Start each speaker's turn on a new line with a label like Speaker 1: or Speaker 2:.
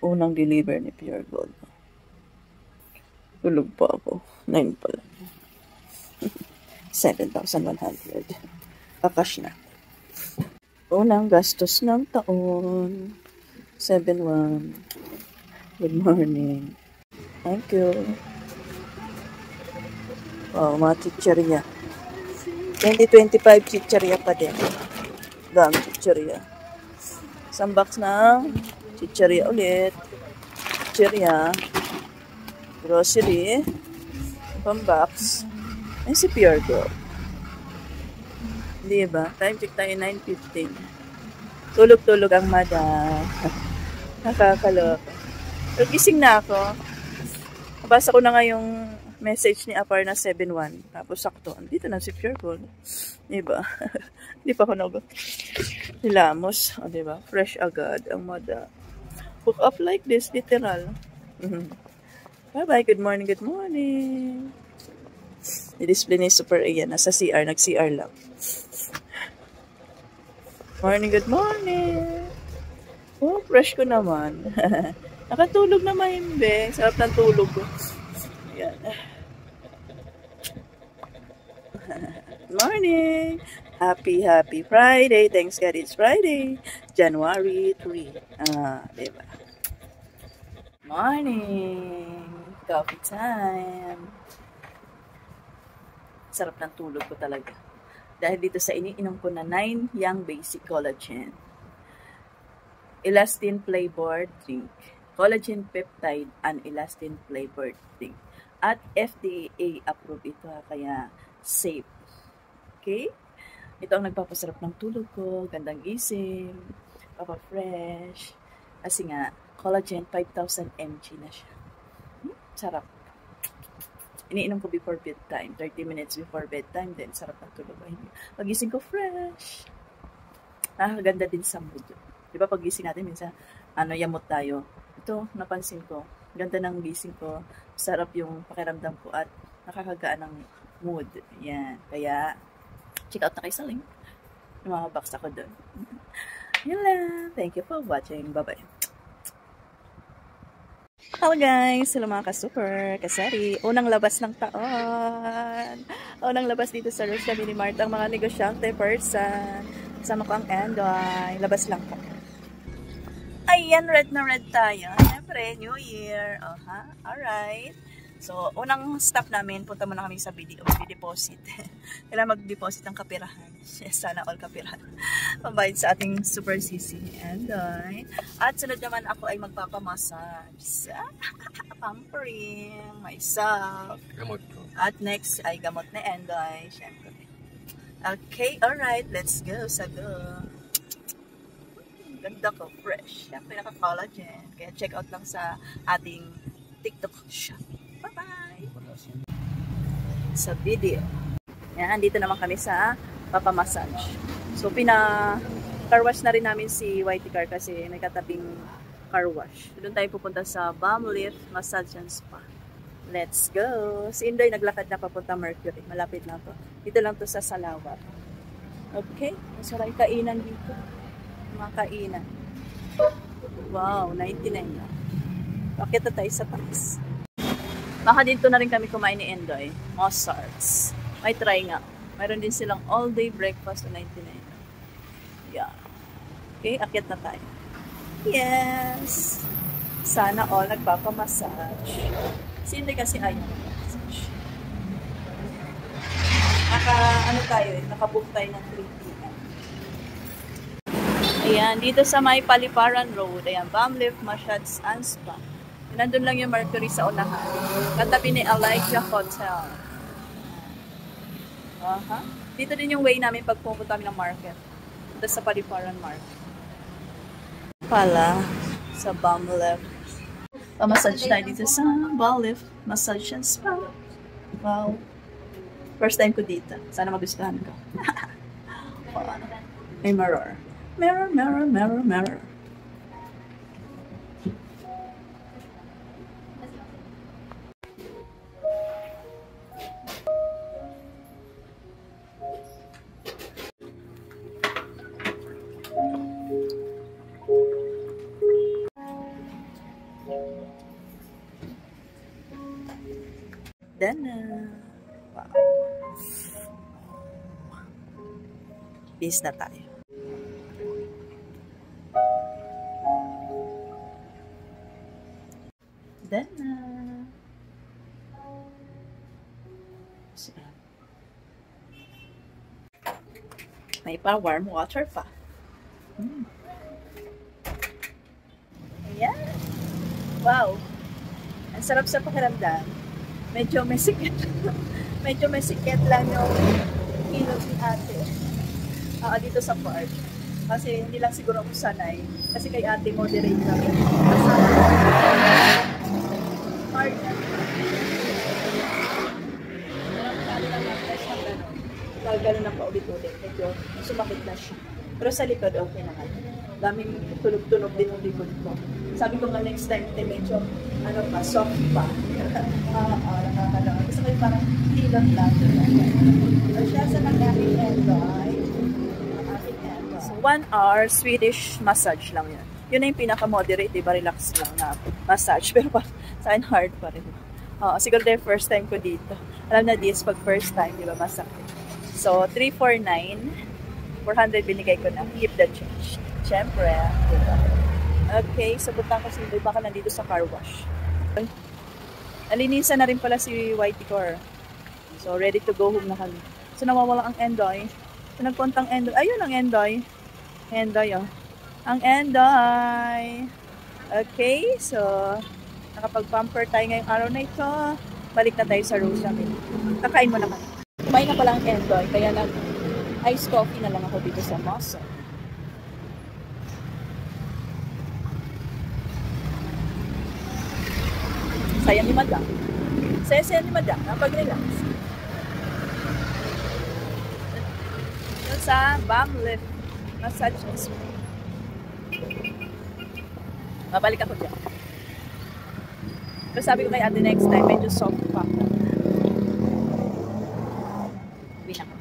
Speaker 1: Unang deliver ni Pure Gold. Tulog pa ako. 9 pa lang. 7,100. Kakash na. Unang gastos ng taon. 7-1. Good morning. Thank you. Oh, mga chicheria. 2025 chicheria pa din. Dami chicheria. Isang box ng chicheria ulit. Chicheria. Grocery. Pambox. Ay, si Pure Gold. Di ba? Time check tayo 9:15. Tulog-tulog ang madam. Nakakaloka. Pero gising na ako. Nabasa ko na nga yung message ni Apar na 7-1. Tapos sakto. Dito na si Pure Gold. Diba? Hindi pa ako nilamos. O, diba? Fresh agad ang madam. Hook up like this. Literal. Bye-bye. Good morning. Good morning. I-display ni Super Ayan. Nasa CR. Nag-CR lang. Morning. Good morning. Oh, fresh ko naman. Nakatulog na mahimbing. Sarap ng tulog ko. Ayan. Morning. Happy Friday. Thanks God it's Friday. January 3. Diba? Morning. Coffee time. Sarap ng tulog ko talaga. Dahil dito sa iniinom ko na 9 Young Basic Collagen. Elastin flavored drink. Collagen peptide and elastin flavored drink. At FDA approved ito kaya safe. Okay? Ito ang nagpapasarap ng tulog ko, gandang gising, papa-fresh. Kasi nga, collagen 5,000 mg na siya. Sarap. Iniinom ko before bedtime, 30 minutes before bedtime, then sarap ng tulog. Pagising ko fresh. Nakakaganda din sa mood. Di ba pagising natin, minsan, yamot tayo. Ito, napansin ko, ganda ng gising ko, sarap yung pakiramdam ko at nakakagaan ng mood. Yan. Kaya, check out na kayo sa link. Lumamabox ako doon. Yan lang. Thank you for watching. Bye-bye. Hello guys! Hello mga ka-super, kasari. Unang labas ng taon. Unang labas dito sa Rosia Mini Mart ang mga negosyante person. Kasama ko ang Endoy. Labas lang po. Ayan, red na red tayo. Siyempre, New Year. Alright. So, unang stop namin, punta muna kami sa BDO, deposit. Kailangan mag-deposit ng kapirahan. Sana all kapirahan. Pambayad sa ating super CC. At sunod naman ako ay magpapamassage. Pampering myself.
Speaker 2: Gamot ko.
Speaker 1: At next ay gamot na Endoy. Siyempre. Okay, alright. Let's go. Sago. Ganda ko. Fresh. Siyempre, naka-collagen. Kaya check out lang sa ating TikTok shop. Bye-bye! Sa video. Yan, dito naman kami sa papamassage. So, car wash na rin namin si Whitey Car kasi may katabing car wash. Doon tayo pupunta sa Balm Lift Massage and Spa. Let's go! Si Inday naglakad na papunta Mercury. Malapit na to. Dito lang to sa Salawat. Okay? Masarap kainan dito. Mga kainan. Wow, 99 na. Bakit na tayo sa taas? Baka dito na rin kami kumain ni Endoy. Mozarts. May try nga. Mayroon din silang all-day breakfast na 99. Yeah. Okay, akyat na tayo. Yes! Sana all nagpapamassage. Si Endoy kasi ayaw massage. Nakabook tayo ng 3 p.m. Ayan, dito sa may Paliparan Road. Ayan, Balm Lift Massage and Spa. Nandun lang yung Mercury sa unahan. Katabi ni Elijah Hotel. Dito din yung way namin pag pupunta kami ng market. Dito sa Paliparan Market. Pala, sa Balm Lift. Pamassage tayo dito sa Balm Lift Massage and Spa. Wow. First time ko dito. Sana magustuhan ko. May mirror. Mirror, mirror, mirror, mirror. Then, wow. Bis na tayo. Then, may pa warm water pa. Ayan. Wow. Ang sarap sa pakiramdam. Medyo may sikit. Medyo may sikit lang yung ilog ni ate. Dito sa park. Kasi hindi lang siguro ako sanay. Kasi kay ate moderate kami. Park na. Gano'n lang paulit-ulit. Medyo sumakit na siya. Pero sa likod, okay naman. Daming tunog-tunog din yung likod ko. Sabi ko nga next time, medyo soft pa. Nakakalawa. Gusto ko yung parang hilot lang. So, siya sa aking enjoy. So, 1 hour Swedish massage lang yan. Yun na yung pinaka-moderate, diba? Relax lang na massage. Pero sa akin, hard pa rin. Siguro dahil first time ko dito. Alam na this, pag first time, diba, masakit. So, 349. 400 binigay ko na. Keep the change. Siyempre, diba? Okay, so punta ko si baka nandito sa car wash. Nalinisan na rin pala si Whitey Core. So, ready to go home na kami. So, nawawala ang Endoy. So, nagpuntang Endoy. Ayun ang Endoy. Endoy, oh. Ang Endoy. Okay, so, nakapag-pamper tayo ngayong araw na ito. Balik na tayo sa Rosa Mill. Kakain mo naman. Kumain na pala ang Endoy, kaya nag-ice coffee na lang ako dito sa Mosso. Saya ni Madam. Saya ni Madam. Napag-relax. Yun sa bum lift massage is. Mabalik ako dyan. Pero sabi ko kay ate next time, medyo soft pa. Uwi na ko.